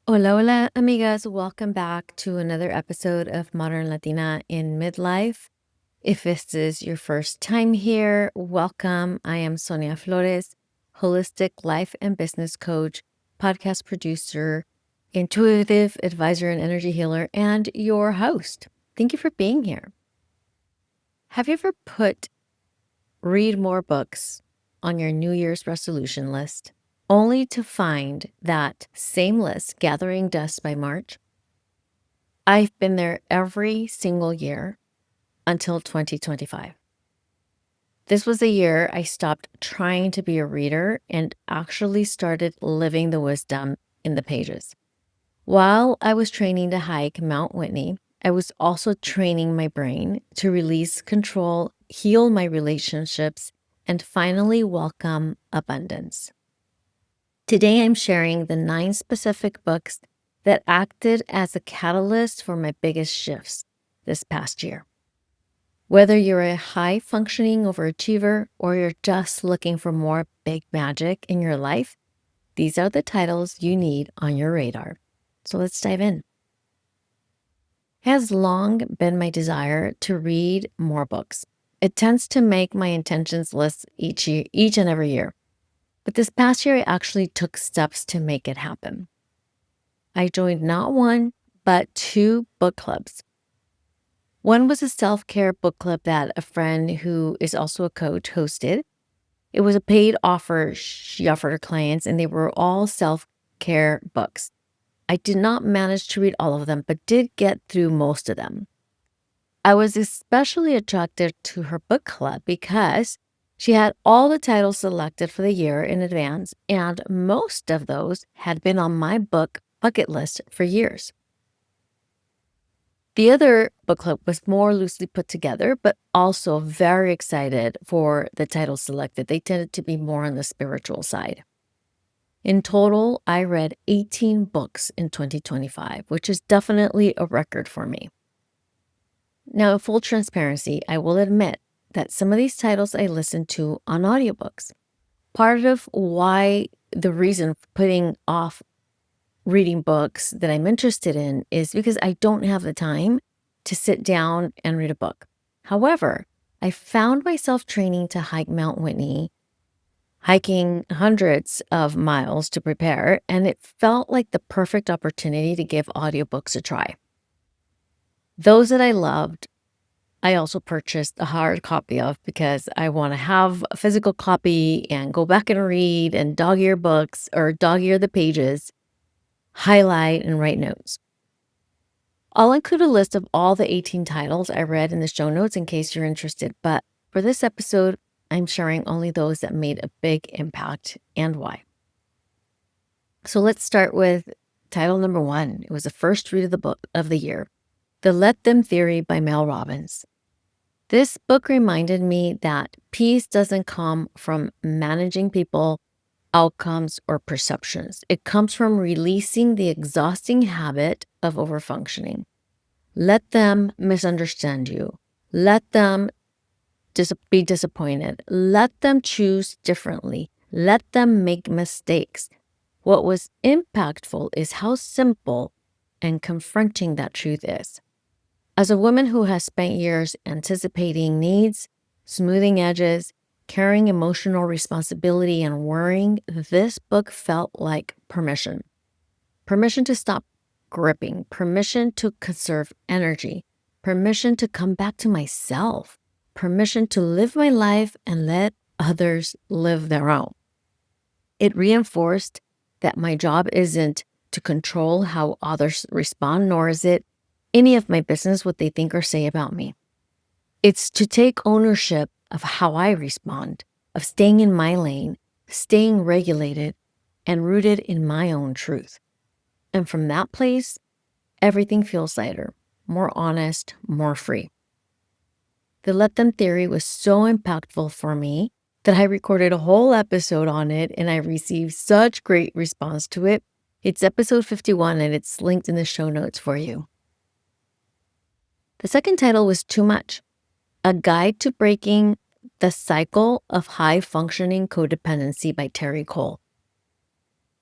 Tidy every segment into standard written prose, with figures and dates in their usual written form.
Hola, hola, amigas. Welcome back to another episode of Modern Latina in Midlife. If this is your first time here, welcome. I am Sonia Flores, holistic life and business coach, podcast producer, intuitive advisor, and energy healer, and your host. Thank you for being here. Have you ever put read more books on your New Year's resolution list, only to find that same list gathering dust by March? I've been there every single year until 2025. This was the year I stopped trying to be a reader and actually started living the wisdom in the pages. While I was training to hike Mount Whitney, I was also training my brain to release control, heal my relationships, and finally welcome abundance. Today, I'm sharing the 9 specific books that acted as a catalyst for my biggest shifts this past year. Whether you're a high-functioning overachiever or you're just looking for more big magic in your life, these are the titles you need on your radar. So let's dive in. It has long been my desire to read more books. It tends to make my intentions list each and every year. But this past year, I actually took steps to make it happen. I joined not one, but 2 book clubs. One was a self-care book club that a friend who is also a coach hosted. It was a paid offer she offered her clients, and they were all self-care books. I did not manage to read all of them, but did get through most of them. I was especially attracted to her book club because she had all the titles selected for the year in advance, and most of those had been on my book bucket list for years. The other book club was more loosely put together, but also very excited for the titles selected. They tended to be more on the spiritual side. In total, I read 18 books in 2025, which is definitely a record for me. Now, in full transparency, I will admit that some of these titles I listened to on audiobooks. Part of the reason for putting off reading books that I'm interested in is because I don't have the time to sit down and read a book. However, I found myself training to hike Mount Whitney, hiking hundreds of miles to prepare, and it felt like the perfect opportunity to give audiobooks a try. Those that I loved, I also purchased a hard copy of because I want to have a physical copy and go back and read and dog-ear books or dog-ear the pages, highlight and write notes. I'll include a list of all the 18 titles I read in the show notes in case you're interested, but for this episode, I'm sharing only those that made a big impact and why. So let's start with title number 1. It was the first read of the book of the year, The Let Them Theory by Mel Robbins. This book reminded me that peace doesn't come from managing people, outcomes, or perceptions. It comes from releasing the exhausting habit of overfunctioning. Let them misunderstand you. Let them be disappointed. Let them choose differently. Let them make mistakes. What was impactful is how simple and confronting that truth is. As a woman who has spent years anticipating needs, smoothing edges, carrying emotional responsibility, and worrying, this book felt like permission. Permission to stop gripping, permission to conserve energy, permission to come back to myself, permission to live my life and let others live their own. It reinforced that my job isn't to control how others respond, nor is it any of my business what they think or say about me. It's to take ownership of how I respond, of staying in my lane, staying regulated, and rooted in my own truth. And from that place, everything feels lighter, more honest, more free. The Let Them Theory was so impactful for me that I recorded a whole episode on it, and I received such great response to it. It's episode 51, and it's linked in the show notes for you. The second title was Too Much, A Guide to Breaking the Cycle of High-Functioning Codependency by Terry Cole.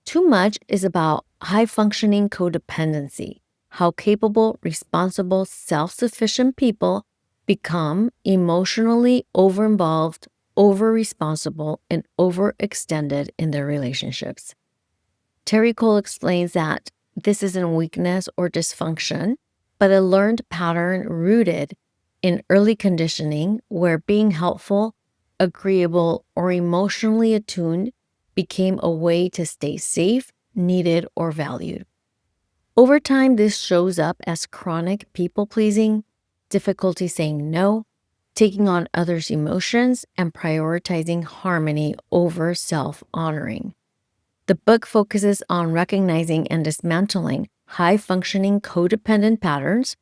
Too much is about high-functioning codependency, how capable, responsible, self-sufficient people become emotionally over-involved, over-responsible, and overextended in their relationships. Terry Cole explains that this isn't weakness or dysfunction, but a learned pattern rooted in early conditioning where being helpful, agreeable, or emotionally attuned became a way to stay safe, needed, or valued. Over time, this shows up as chronic people-pleasing, difficulty saying no, taking on others' emotions, and prioritizing harmony over self-honoring. The book focuses on recognizing and dismantling high-functioning codependent patterns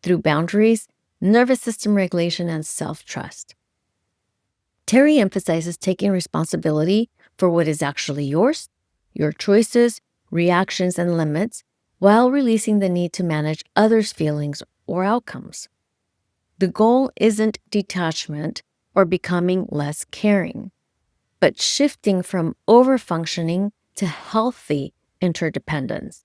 through boundaries, nervous system regulation, and self-trust. Terry emphasizes taking responsibility for what is actually yours, your choices, reactions, and limits, while releasing the need to manage others' feelings or outcomes. The goal isn't detachment or becoming less caring, but shifting from overfunctioning to healthy interdependence,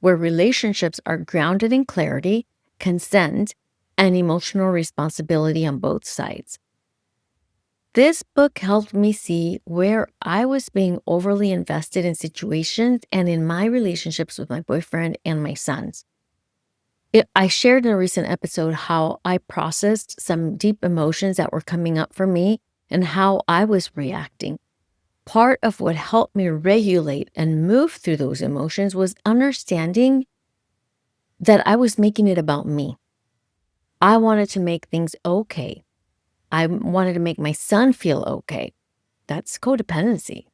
where relationships are grounded in clarity, consent, and emotional responsibility on both sides. This book helped me see where I was being overly invested in situations and in my relationships with my boyfriend and my sons. I shared in a recent episode how I processed some deep emotions that were coming up for me and how I was reacting. Part of what helped me regulate and move through those emotions was understanding that I was making it about me. I wanted to make things okay. I wanted to make my son feel okay. That's codependency.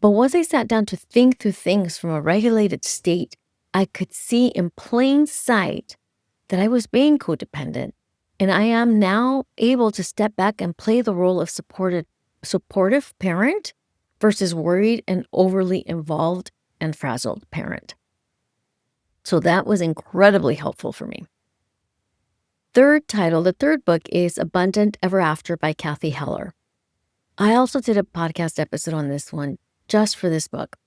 But once I sat down to think through things from a regulated state, I could see in plain sight that I was being codependent. And I am now able to step back and play the role of supportive parent versus worried and overly involved and frazzled parent. So that was incredibly helpful for me. The third book is Abundant Ever After by Kathy Heller. I also did a podcast episode on this one just for this book.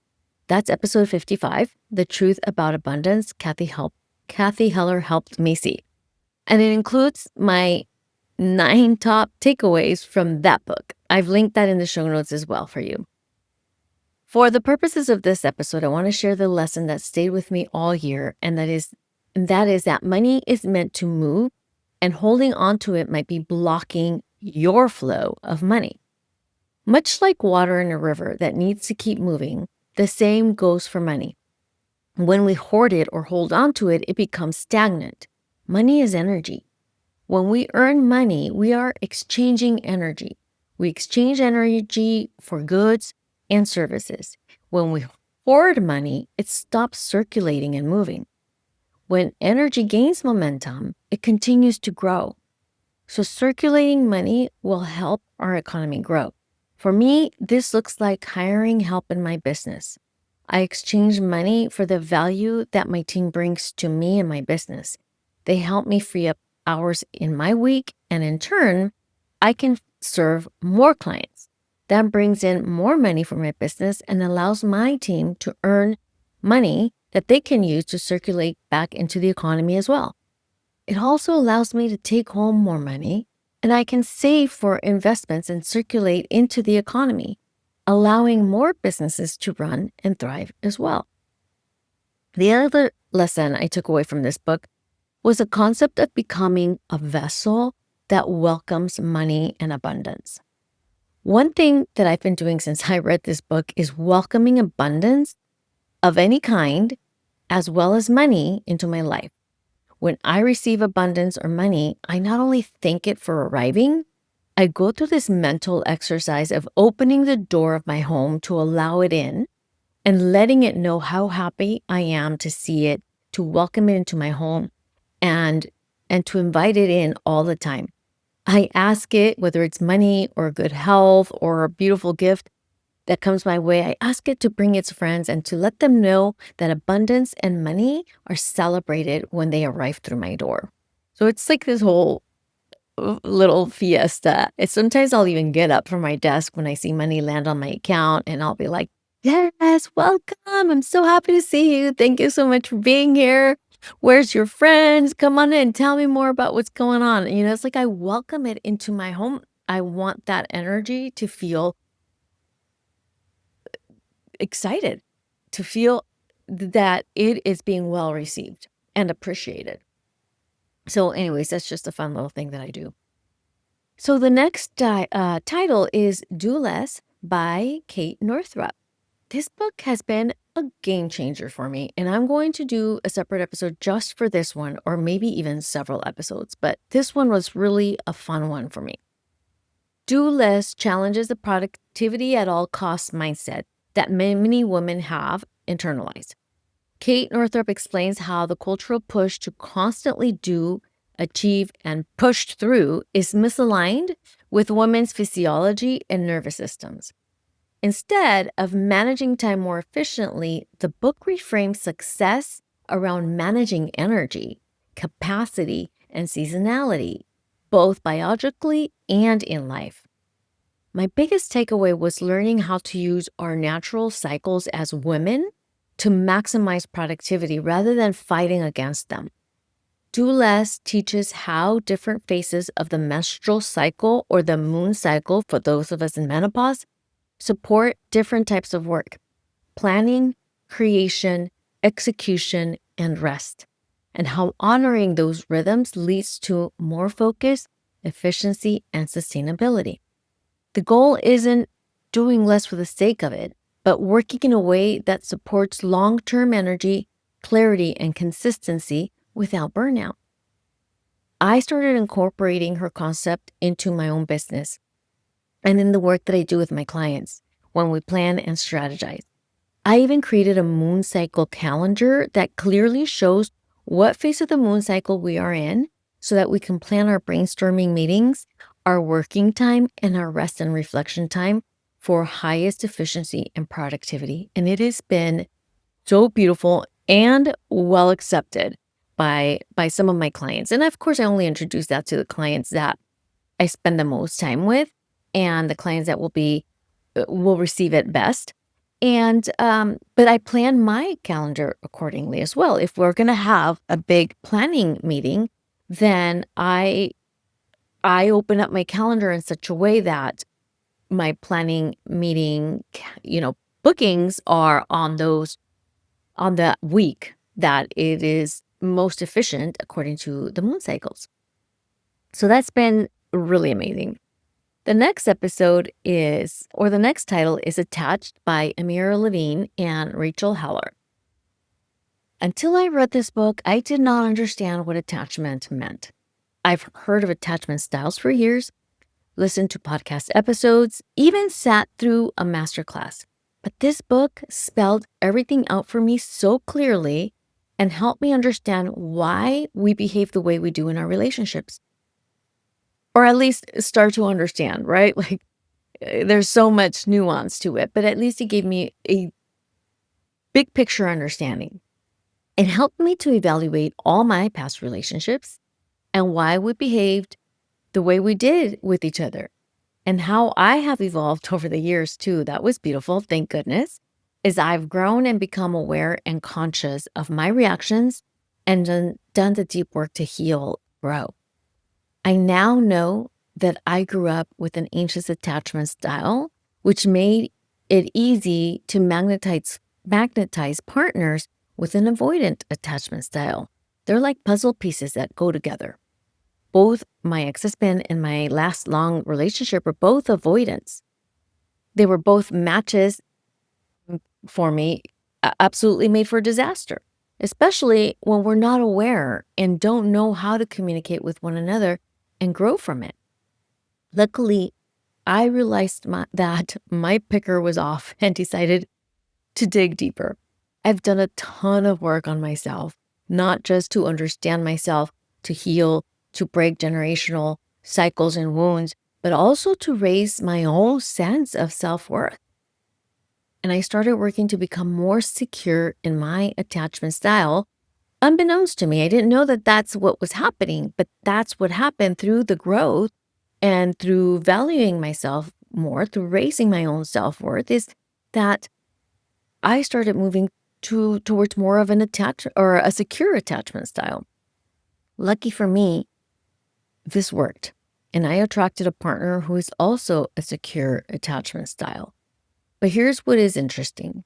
That's episode 55, The Truth About Abundance, Kathy Heller helped me see. And it includes my 9 top takeaways from that book. I've linked that in the show notes as well for you. For the purposes of this episode, I want to share the lesson that stayed with me all year, and that is that money is meant to move, and holding on to it might be blocking your flow of money. Much like water in a river that needs to keep moving, the same goes for money. When we hoard it or hold on to it, it becomes stagnant. Money is energy. When we earn money, we are exchanging energy. We exchange energy for goods and services. When we hoard money, it stops circulating and moving. When energy gains momentum, it continues to grow. So circulating money will help our economy grow. For me, this looks like hiring help in my business. I exchange money for the value that my team brings to me and my business. They help me free up hours in my week, and in turn, I can serve more clients. That brings in more money for my business and allows my team to earn money that they can use to circulate back into the economy as well. It also allows me to take home more money, and I can save for investments and circulate into the economy, allowing more businesses to run and thrive as well. The other lesson I took away from this book was the concept of becoming a vessel that welcomes money and abundance. One thing that I've been doing since I read this book is welcoming abundance of any kind, as well as money, into my life. When I receive abundance or money, I not only thank it for arriving, I go through this mental exercise of opening the door of my home to allow it in and letting it know how happy I am to see it, to welcome it into my home, and to invite it in all the time. I ask it, whether it's money or good health or a beautiful gift that comes my way, I ask it to bring its friends and to let them know that abundance and money are celebrated when they arrive through my door. So it's like this whole little fiesta. Sometimes I'll even get up from my desk when I see money land on my account, and I'll be like, Yes, welcome. I'm so happy to see you. Thank you so much for being here. Where's your friends? Come on in. Tell me more about what's going on. It's like I welcome it into my home. I want that energy to feel excited, to feel that it is being well received and appreciated. So, anyways, that's just a fun little thing that I do. So, the next title is Do Less by Kate Northrup. This book has been a game changer for me, and I'm going to do a separate episode just for this one, or maybe even several episodes. But this one was really a fun one for me. Do Less challenges the productivity at all costs mindset that many women have internalized. Kate Northrup explains how the cultural push to constantly do, achieve, and push through is misaligned with women's physiology and nervous systems. Instead of managing time more efficiently, the book reframes success around managing energy, capacity, and seasonality, both biologically and in life. My biggest takeaway was learning how to use our natural cycles as women to maximize productivity rather than fighting against them. Do Less teaches how different phases of the menstrual cycle or the moon cycle, for those of us in menopause, support different types of work: planning, creation, execution, and rest, and how honoring those rhythms leads to more focus, efficiency, and sustainability. The goal isn't doing less for the sake of it, but working in a way that supports long-term energy, clarity, and consistency without burnout. I started incorporating her concept into my own business and in the work that I do with my clients when we plan and strategize. I even created a moon cycle calendar that clearly shows what phase of the moon cycle we are in so that we can plan our brainstorming meetings, our working time, and our rest and reflection time for highest efficiency and productivity. And it has been so beautiful and well accepted by some of my clients. And of course, I only introduce that to the clients that I spend the most time with and the clients that will receive it best. And but I plan my calendar accordingly as well. If we're going to have a big planning meeting, then I open up my calendar in such a way that my planning meeting, bookings are on that week that it is most efficient according to the moon cycles. So that's been really amazing. The next the next title is Attached by Amira Levine and Rachel Heller. Until I read this book, I did not understand what attachment meant. I've heard of attachment styles for years, listened to podcast episodes, even sat through a masterclass. But this book spelled everything out for me so clearly and helped me understand why we behave the way we do in our relationships. Or at least start to understand, right? Like there's so much nuance to it, but at least it gave me a big picture understanding. It helped me to evaluate all my past relationships and why we behaved the way we did with each other and how I have evolved over the years too. That was beautiful, thank goodness, as I've grown and become aware and conscious of my reactions and done the deep work to heal, grow. I now know that I grew up with an anxious attachment style, which made it easy to magnetize partners with an avoidant attachment style. They're like puzzle pieces that go together. Both my ex-husband and my last long relationship were both avoidants. They were both matches for me, absolutely made for disaster, especially when we're not aware and don't know how to communicate with one another and grow from it. Luckily, I realized that my picker was off and decided to dig deeper. I've done a ton of work on myself, not just to understand myself, to heal, to break generational cycles and wounds, but also to raise my own sense of self-worth. And I started working to become more secure in my attachment style. Unbeknownst to me, I didn't know that that's what was happening, but that's what happened through the growth and through valuing myself more, through raising my own self-worth, is that I started moving towards more of an a secure attachment style. Lucky for me, this worked. And I attracted a partner who is also a secure attachment style. But here's what is interesting.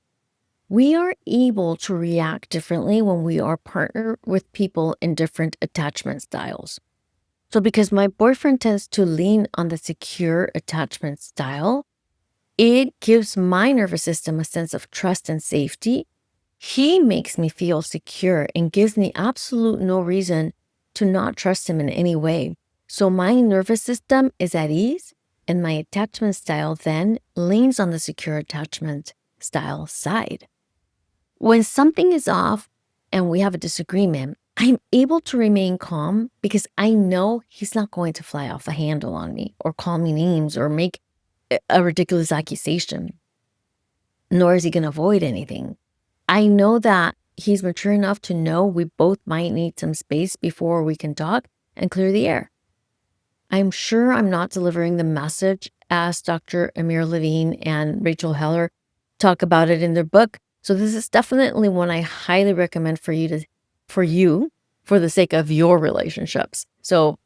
We are able to react differently when we are partnered with people in different attachment styles. So because my boyfriend tends to lean on the secure attachment style, it gives my nervous system a sense of trust and safety. He makes me feel secure and gives me absolute no reason to not trust him in any way. So my nervous system is at ease, and my attachment style then leans on the secure attachment style side. When something is off and we have a disagreement, I'm able to remain calm because I know he's not going to fly off the handle on me or call me names or make a ridiculous accusation, nor is he going to avoid anything. I know that he's mature enough to know we both might need some space before we can talk and clear the air. I'm sure I'm not delivering the message as Dr. Amir Levine and Rachel Heller talk about it in their book. So this is definitely one I highly recommend for you for the sake of your relationships. So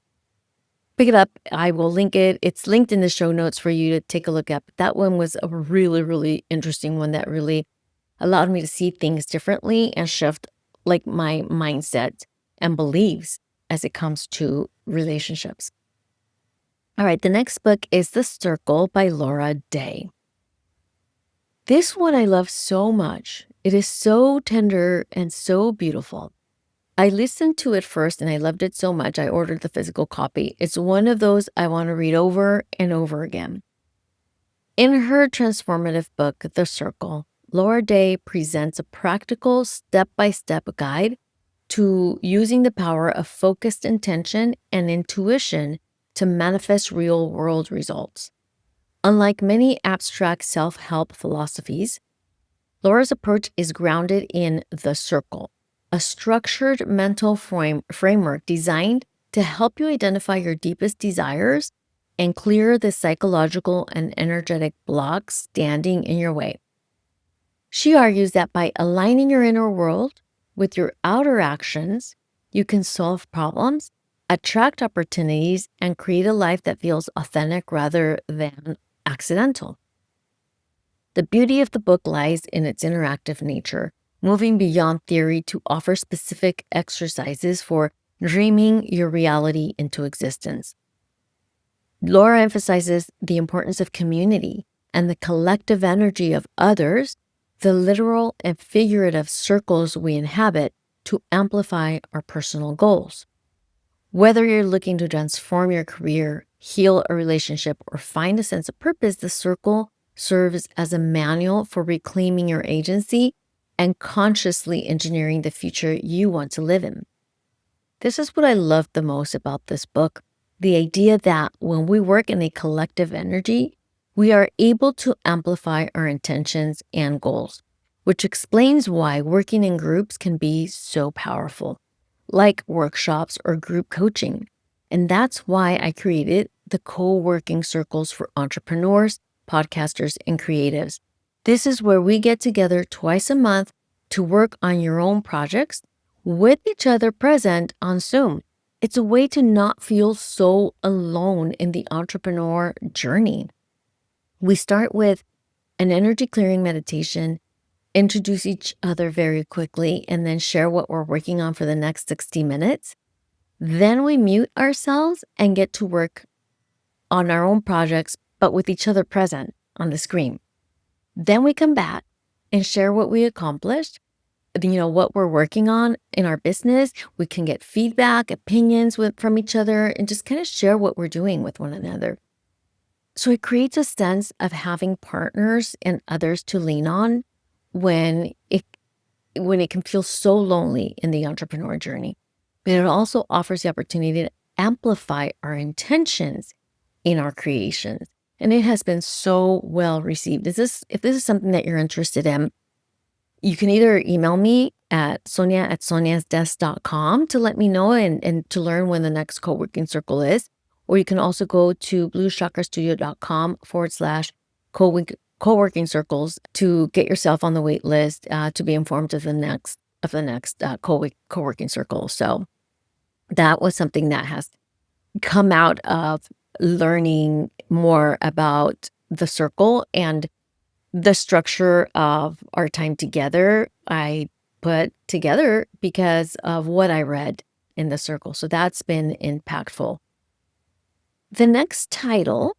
pick it up. I will link it. It's linked in the show notes for you to take a look at. But that one was a really, really interesting one that really allowed me to see things differently and shift like my mindset and beliefs as it comes to relationships. All right, the next book is The Circle by Laura Day. This one I love so much. It is so tender and so beautiful. I listened to it first and I loved it so much I ordered the physical copy. It's one of those I want to read over and over again. In her transformative book, The Circle, Laura Day presents a practical step-by-step guide to using the power of focused intention and intuition to manifest real-world results. Unlike many abstract self-help philosophies, Laura's approach is grounded in the circle, a structured mental framework designed to help you identify your deepest desires and clear the psychological and energetic blocks standing in your way. She argues that by aligning your inner world with your outer actions, you can solve problems, attract opportunities, and create a life that feels authentic rather than accidental. The beauty of the book lies in its interactive nature, moving beyond theory to offer specific exercises for dreaming your reality into existence. Laura emphasizes the importance of community and the collective energy of others, the literal and figurative circles we inhabit to amplify our personal goals. Whether you're looking to transform your career, heal a relationship, or find a sense of purpose, the circle serves as a manual for reclaiming your agency and consciously engineering the future you want to live in. This is what I love the most about this book, the idea that when we work in a collective energy, we are able to amplify our intentions and goals, which explains why working in groups can be so powerful, like workshops or group coaching. And that's why I created the co-working circles for entrepreneurs, podcasters, and creatives. This is where we get together twice a month to work on your own projects with each other present on Zoom. It's a way to not feel so alone in the entrepreneur journey. We start with an energy clearing meditation, introduce each other very quickly, and then share what we're working on for the next 60 minutes. Then we mute ourselves and get to work on our own projects, but with each other present on the screen. Then we come back and share what we accomplished, what we're working on in our business. We can get feedback, opinions from each other, and just kind of share what we're doing with one another. So it creates a sense of having partners and others to lean on when it can feel so lonely in the entrepreneur journey. But it also offers the opportunity to amplify our intentions in our creations. And it has been so well received. If this is something that you're interested in, you can either email me at sonia@soniasdesk.com to let me know and to learn when the next co-working circle is. Or you can also go to bluechakrastudio.com/co-working co-working circles to get yourself on the wait list to be informed of the next co-working circle. So that was something that has come out of learning more about the circle and the structure of our time together. I put together because of what I read in the circle. So that's been impactful. The next title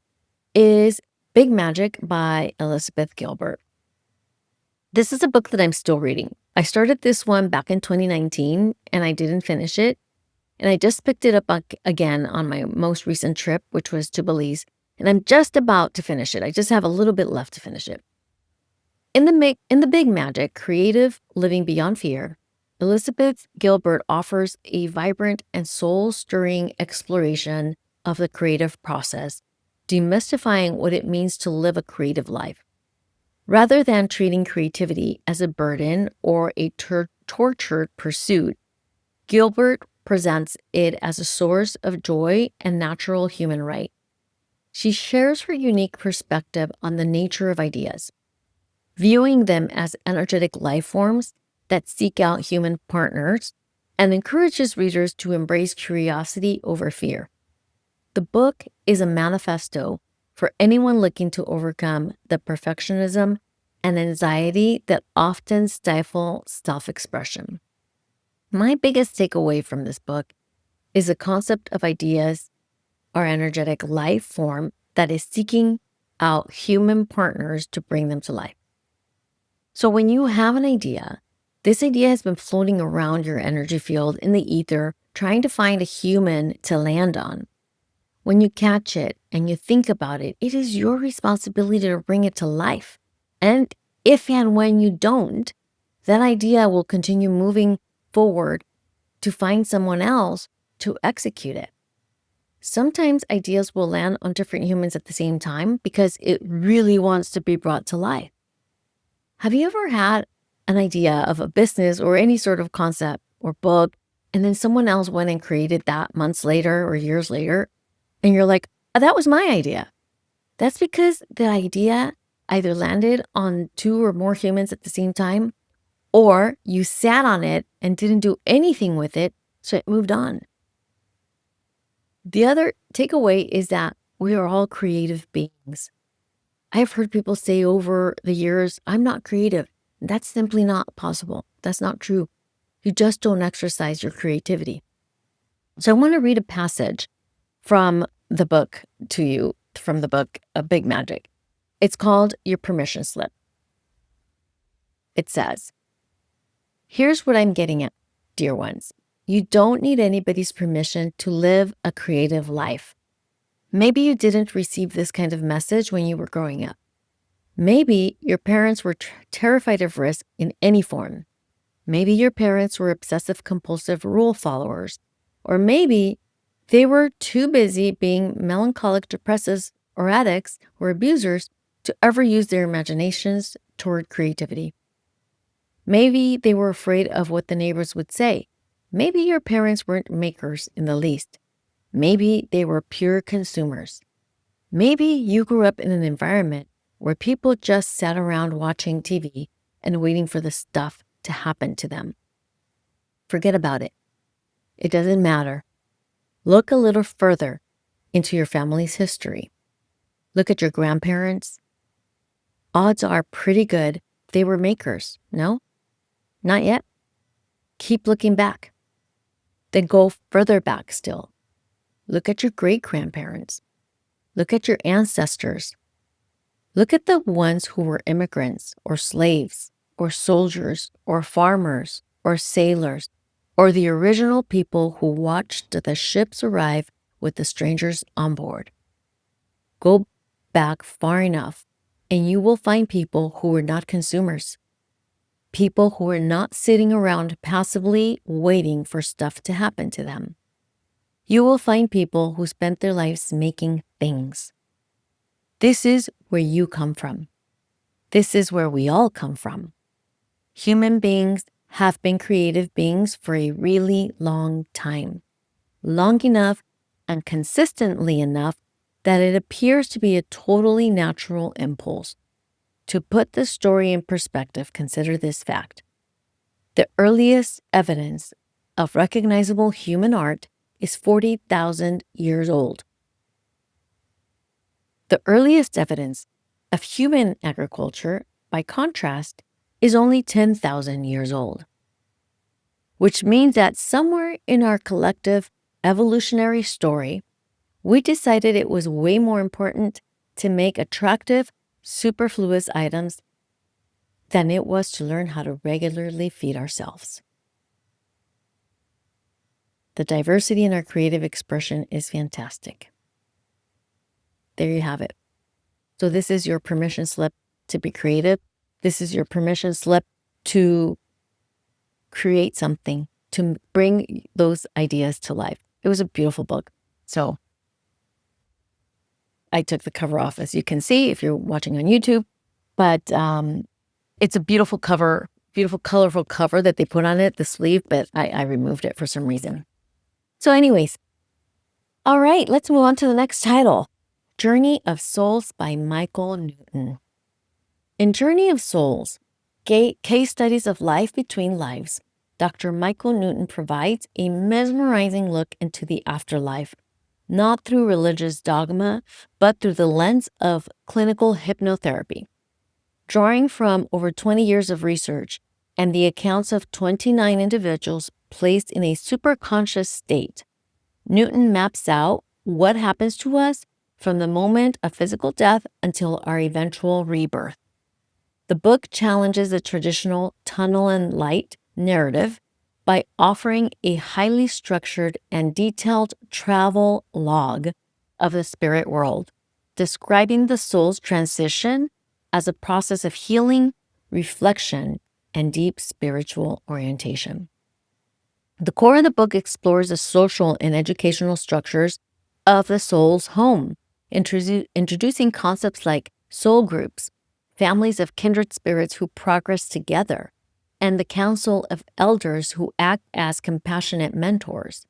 is Big Magic by Elizabeth Gilbert. This is a book that I'm still reading. I started this one back in 2019 and I didn't finish it. And I just picked it up again on my most recent trip, which was to Belize. And I'm just about to finish it. I just have a little bit left to finish it. In the Big Magic, Creative Living Beyond Fear, Elizabeth Gilbert offers a vibrant and soul-stirring exploration of the creative process, demystifying what it means to live a creative life. Rather than treating creativity as a burden or a tortured pursuit, Gilbert presents it as a source of joy and natural human right. She shares her unique perspective on the nature of ideas, viewing them as energetic life forms that seek out human partners, and encourages readers to embrace curiosity over fear. The book is a manifesto for anyone looking to overcome the perfectionism and anxiety that often stifle self-expression. My biggest takeaway from this book is the concept of ideas are energetic life form that is seeking out human partners to bring them to life. So when you have an idea, this idea has been floating around your energy field in the ether, trying to find a human to land on. When you catch it and you think about it, it is your responsibility to bring it to life. And if and when you don't, that idea will continue moving forward to find someone else to execute it. Sometimes ideas will land on different humans at the same time because it really wants to be brought to life. Have you ever had an idea of a business or any sort of concept or book, and then someone else went and created that months later or years later, and you're like, "Oh, that was my idea"? That's because the idea either landed on 2 or more humans at the same time, or you sat on it and didn't do anything with it, so it moved on. The other takeaway is that we are all creative beings. I've heard people say over the years, "I'm not creative." That's simply not possible. That's not true. You just don't exercise your creativity. So I want to read a passage from the book to you, from the book, Big Magic. It's called Your Permission Slip. It says, "Here's what I'm getting at, dear ones. You don't need anybody's permission to live a creative life. Maybe you didn't receive this kind of message when you were growing up. Maybe your parents were terrified of risk in any form. Maybe your parents were obsessive compulsive rule followers. Or maybe they were too busy being melancholic depressives or addicts or abusers to ever use their imaginations toward creativity. Maybe they were afraid of what the neighbors would say. Maybe your parents weren't makers in the least. Maybe they were pure consumers. Maybe you grew up in an environment where people just sat around watching TV and waiting for the stuff to happen to them. Forget about it. It doesn't matter. Look a little further into your family's history. Look at your grandparents. Odds are pretty good they were makers, no? Not yet? Keep looking back. Then go further back still. Look at your great-grandparents. Look at your ancestors. Look at the ones who were immigrants or slaves or soldiers or farmers or sailors or the original people who watched the ships arrive with the strangers on board. Go back far enough and you will find people who were not consumers. People who were not sitting around passively waiting for stuff to happen to them. You will find people who spent their lives making things. This is where you come from. This is where we all come from. Human beings have been creative beings for a really long time. Long enough and consistently enough that it appears to be a totally natural impulse. To put the story in perspective, consider this fact. The earliest evidence of recognizable human art is 40,000 years old. The earliest evidence of human agriculture, by contrast, is only 10,000 years old, which means that somewhere in our collective evolutionary story, we decided it was way more important to make attractive, superfluous items than it was to learn how to regularly feed ourselves. The diversity in our creative expression is fantastic. There you have it. So this is your permission slip to be creative. This is your permission slip to create something, to bring those ideas to life. It was a beautiful book. So I took the cover off, as you can see, if you're watching on YouTube. But it's a beautiful cover, beautiful, colorful cover that they put on it, the sleeve, but I removed it for some reason. So anyways, all right, let's move on to the next title, Journey of Souls by Michael Newton. In Journey of Souls, Case Studies of Life Between Lives, Dr. Michael Newton provides a mesmerizing look into the afterlife, not through religious dogma, but through the lens of clinical hypnotherapy. Drawing from over 20 years of research and the accounts of 29 individuals placed in a superconscious state, Newton maps out what happens to us from the moment of physical death until our eventual rebirth. The book challenges the traditional tunnel and light narrative by offering a highly structured and detailed travel log of the spirit world, describing the soul's transition as a process of healing, reflection, and deep spiritual orientation. The core of the book explores the social and educational structures of the soul's home, introducing concepts like soul groups, families of kindred spirits who progress together, and the council of elders who act as compassionate mentors.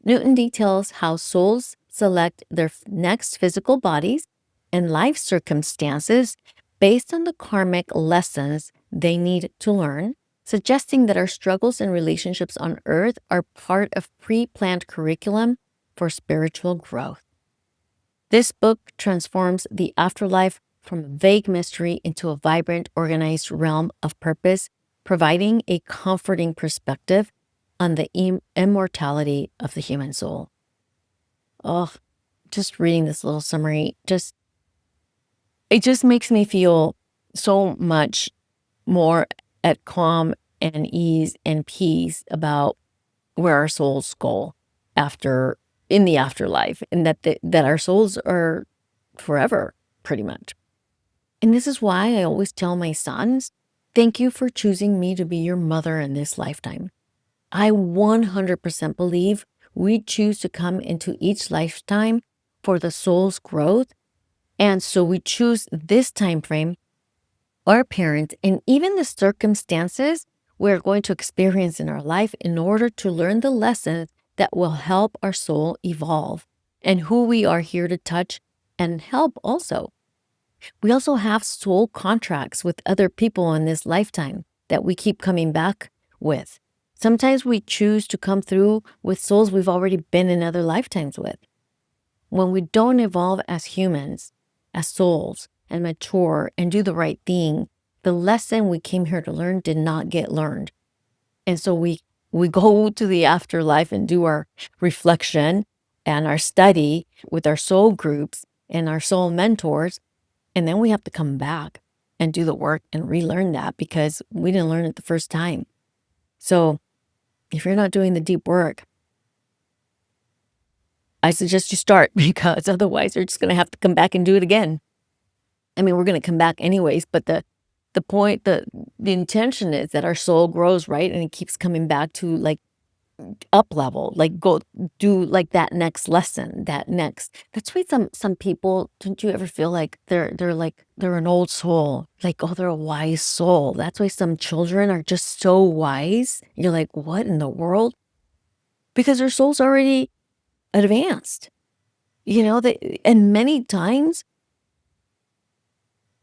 Newton details how souls select their next physical bodies and life circumstances based on the karmic lessons they need to learn, suggesting that our struggles and relationships on Earth are part of pre-planned curriculum for spiritual growth. This book transforms the afterlife from a vague mystery into a vibrant, organized realm of purpose, providing a comforting perspective on the immortality of the human soul. Oh, just reading this little summary, it just makes me feel so much more at calm and ease and peace about where our souls go in the afterlife, and that our souls are forever, pretty much. And this is why I always tell my sons, thank you for choosing me to be your mother in this lifetime. I 100% believe we choose to come into each lifetime for the soul's growth. And so we choose this time frame, our parents, and even the circumstances we're going to experience in our life in order to learn the lessons that will help our soul evolve and who we are here to touch and help also. We also have soul contracts with other people in this lifetime that we keep coming back with. Sometimes we choose to come through with souls we've already been in other lifetimes with. When we don't evolve as humans, as souls, and mature and do the right thing, the lesson we came here to learn did not get learned. And so we go to the afterlife and do our reflection and our study with our soul groups and our soul mentors. And then we have to come back and do the work and relearn that because we didn't learn it the first time. So if you're not doing the deep work, I suggest you start, because otherwise you're just going to have to come back and do it again. I mean, we're going to come back anyways, but the point, the intention is that our soul grows, right? And it keeps coming back to like up level, like go do like that next lesson, that's why some people, don't you ever feel like they're an old soul, like, oh, they're a wise soul. That's why some children are just so wise. You're like, what in the world? Because their soul's already advanced, and many times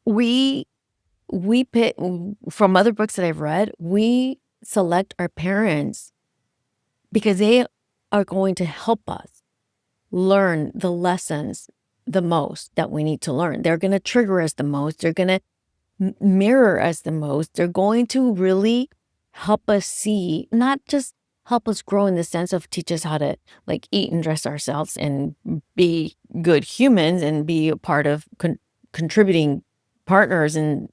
we we pick from other books that I've read, we select our parents because they are going to help us learn the lessons the most that we need to learn. They're going to trigger us the most. They're going to mirror us the most. They're going to really help us see, not just help us grow in the sense of teach us how to like eat and dress ourselves and be good humans and be a part of contributing partners and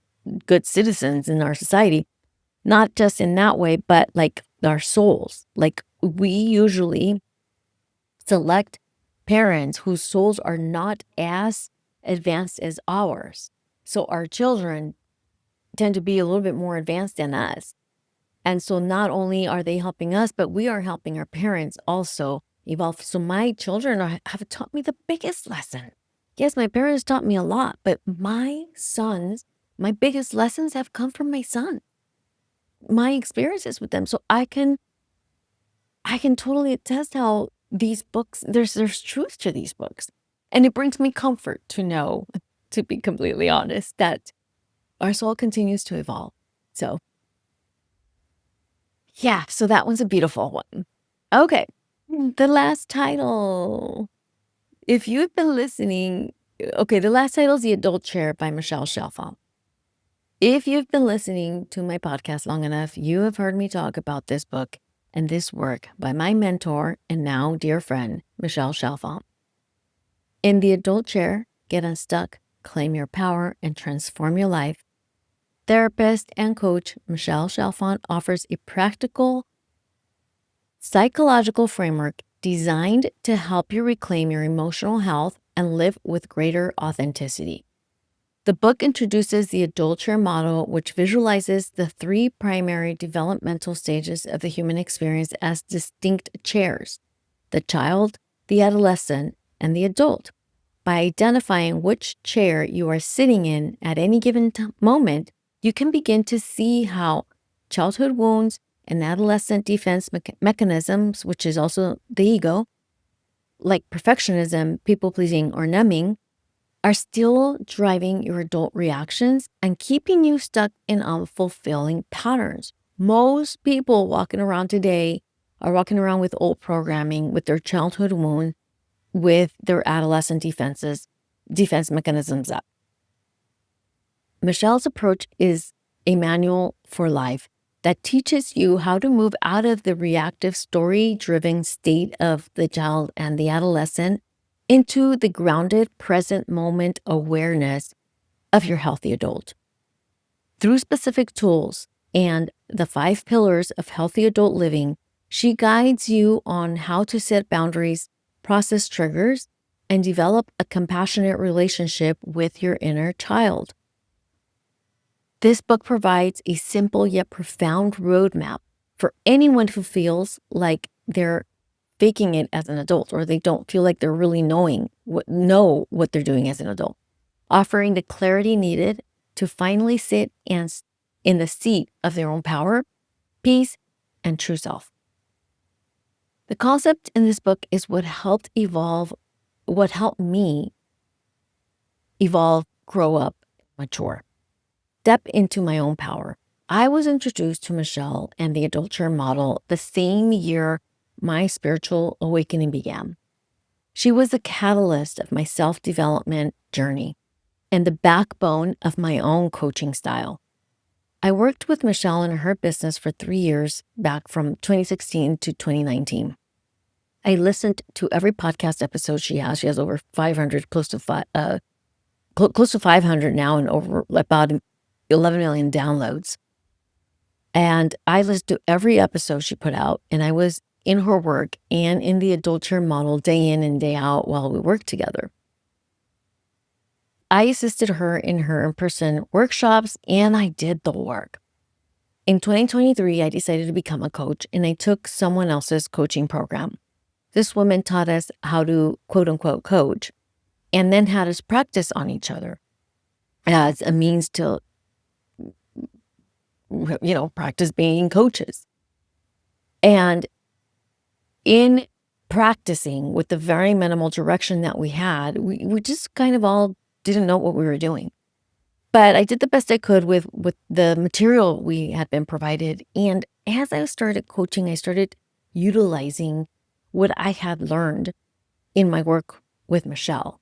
good citizens in our society. Not just in that way, but like our souls. Like we usually select parents whose souls are not as advanced as ours. So our children tend to be a little bit more advanced than us. And so not only are they helping us, but we are helping our parents also evolve. So my children have taught me the biggest lesson. Yes, my parents taught me a lot, but my biggest lessons have come from my son, my experiences with them. So I can totally attest how these books, there's truth to these books. And it brings me comfort to know, to be completely honest, that our soul continues to evolve. So yeah, so that one's a beautiful one. Okay, the last title. If you've been listening, okay, the last title is The Adult Chair by Michelle Chalfant. If you've been listening to my podcast long enough, you have heard me talk about this book and this work by my mentor and now dear friend, Michelle Chalfant. In The Adult Chair, Get Unstuck, Claim Your Power, and Transform Your Life, therapist and coach Michelle Chalfant offers a practical psychological framework designed to help you reclaim your emotional health and live with greater authenticity. The book introduces the adult chair model, which visualizes the 3 primary developmental stages of the human experience as distinct chairs: the child, the adolescent, and the adult. By identifying which chair you are sitting in at any given moment, you can begin to see how childhood wounds and adolescent defense mechanisms, which is also the ego, like perfectionism, people-pleasing, or numbing, are still driving your adult reactions and keeping you stuck in unfulfilling patterns. Most people walking around today are walking around with old programming, with their childhood wound, with their adolescent defense mechanisms up. Michelle's approach is a manual for life that teaches you how to move out of the reactive, story-driven state of the child and the adolescent into the grounded, present moment awareness of your healthy adult. Through specific tools and the 5 pillars of healthy adult living, she guides you on how to set boundaries, process triggers, and develop a compassionate relationship with your inner child. This book provides a simple yet profound roadmap for anyone who feels like they're faking it as an adult, or they don't feel like they're really know what they're doing as an adult, offering the clarity needed to finally sit in the seat of their own power, peace, and true self. The concept in this book is what helped me evolve, grow up, mature, step into my own power. I was introduced to Michelle and the adult chair model the same year my spiritual awakening began. She was the catalyst of my self-development journey and the backbone of my own coaching style. I worked with Michelle in her business for 3 years, back from 2016 to 2019. I listened to every podcast episode she has. She has over 500, close to 500 now, and over about 11 million downloads. And I listened to every episode she put out, and I was in her work and in the adult chair model day in and day out while we worked together. I assisted her in her in-person workshops, and I did the work. In 2023, I decided to become a coach, and I took someone else's coaching program. This woman taught us how to quote unquote coach, and then had us practice on each other as a means to, practice being coaches. And in practicing with the very minimal direction that we had, we just kind of all didn't know what we were doing. But I did the best I could with the material we had been provided. And as I started coaching, I started utilizing what I had learned in my work with Michelle,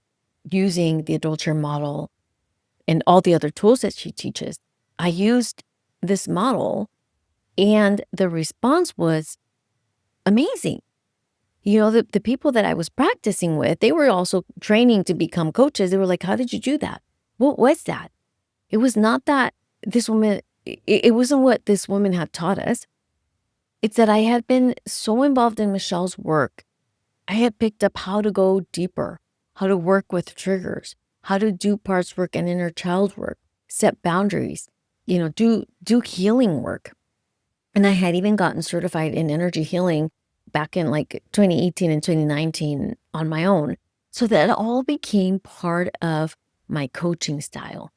using the adult chair model and all the other tools that she teaches. I used this model and the response was amazing. The people that I was practicing with, they were also training to become coaches. They were like, how did you do that? What was that? It was not that this woman, it wasn't what this woman had taught us. It's that I had been so involved in Michelle's work. I had picked up how to go deeper, how to work with triggers, how to do parts work and inner child work, set boundaries, do healing work. And I had even gotten certified in energy healing back in like 2018 and 2019 on my own. So that all became part of my coaching style,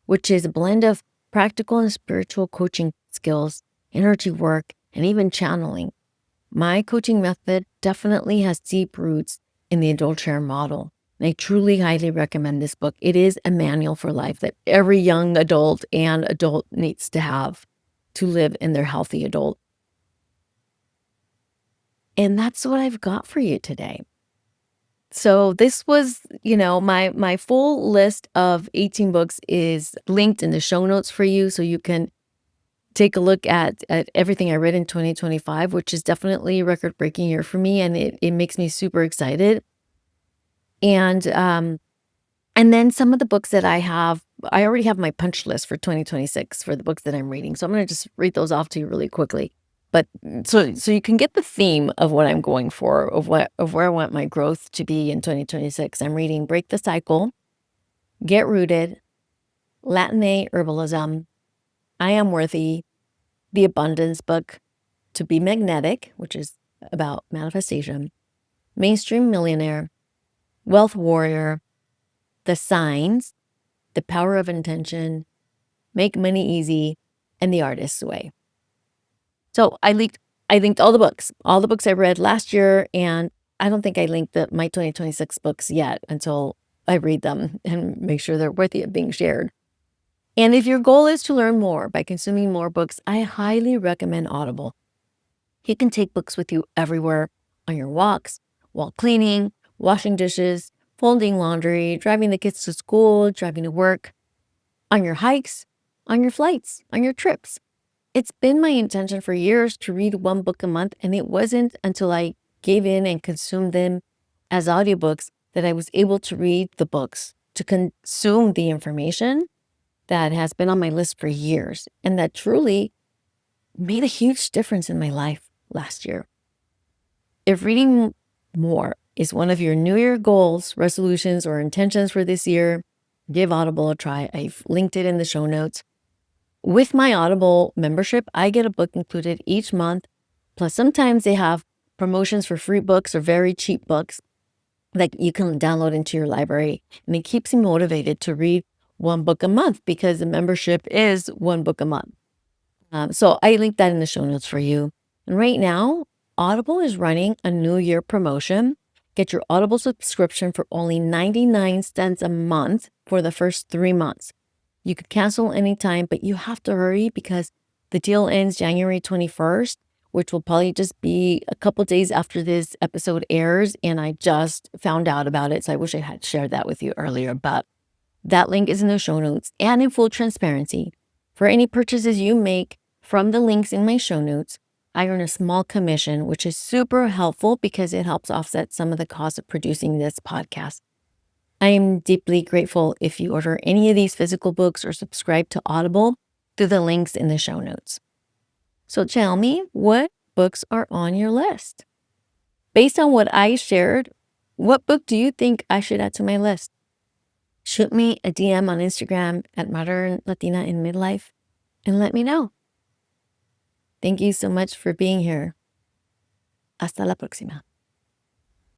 which is a blend of practical and spiritual coaching skills, energy work, and even channeling. My coaching method definitely has deep roots in the adult chair model. And I truly highly recommend this book. It is a manual for life that every young adult and adult needs to have to live in their healthy adult. And that's what I've got for you today. So this was, my full list of 18 books is linked in the show notes for you. So you can take a look at everything I read in 2025, which is definitely a record-breaking year for me. And it makes me super excited. And then some of the books that I already have my punch list for 2026 for the books that I'm reading. So I'm going to just read those off to you really quickly. But so you can get the theme of what I'm going for, of where I want my growth to be in 2026. I'm reading Break the Cycle, Get Rooted, Latina Herbalism, I Am Worthy, The Abundance Book, To Be Magnetic, which is about manifestation, Mainstream Millionaire, Wealth Warrior, The Signs, The Power of Intention, Make Money Easy, and The Artist's Way. So I linked all the books I read last year, and I don't think I linked my 2026 books yet until I read them and make sure they're worthy of being shared. And if your goal is to learn more by consuming more books, I highly recommend Audible. You can take books with you everywhere, on your walks, while cleaning, washing dishes, folding laundry, driving the kids to school, driving to work, on your hikes, on your flights, on your trips. It's been my intention for years to read one book a month, and it wasn't until I gave in and consumed them as audiobooks that I was able to read the books, to consume the information that has been on my list for years, and that truly made a huge difference in my life last year. If reading more is one of your New Year goals, resolutions, or intentions for this year, give Audible a try. I've linked it in the show notes. With my Audible membership, I get a book included each month. Plus, sometimes they have promotions for free books or very cheap books that you can download into your library. And it keeps me motivated to read one book a month because the membership is one book a month. So I linked that in the show notes for you. And right now, Audible is running a New Year promotion. Get your Audible subscription for only 99 cents a month for the first 3 months. You could cancel anytime, but you have to hurry because the deal ends January 21st, which will probably just be a couple days after this episode airs. And I just found out about it, so I wish I had shared that with you earlier. But that link is in the show notes. And in full transparency, for any purchases you make from the links in my show notes, I earn a small commission, which is super helpful because it helps offset some of the cost of producing this podcast. I am deeply grateful if you order any of these physical books or subscribe to Audible through the links in the show notes. So tell me, what books are on your list? Based on what I shared, what book do you think I should add to my list? Shoot me a DM on Instagram at Modern Latina in Midlife and let me know. Thank you so much for being here. Hasta la próxima.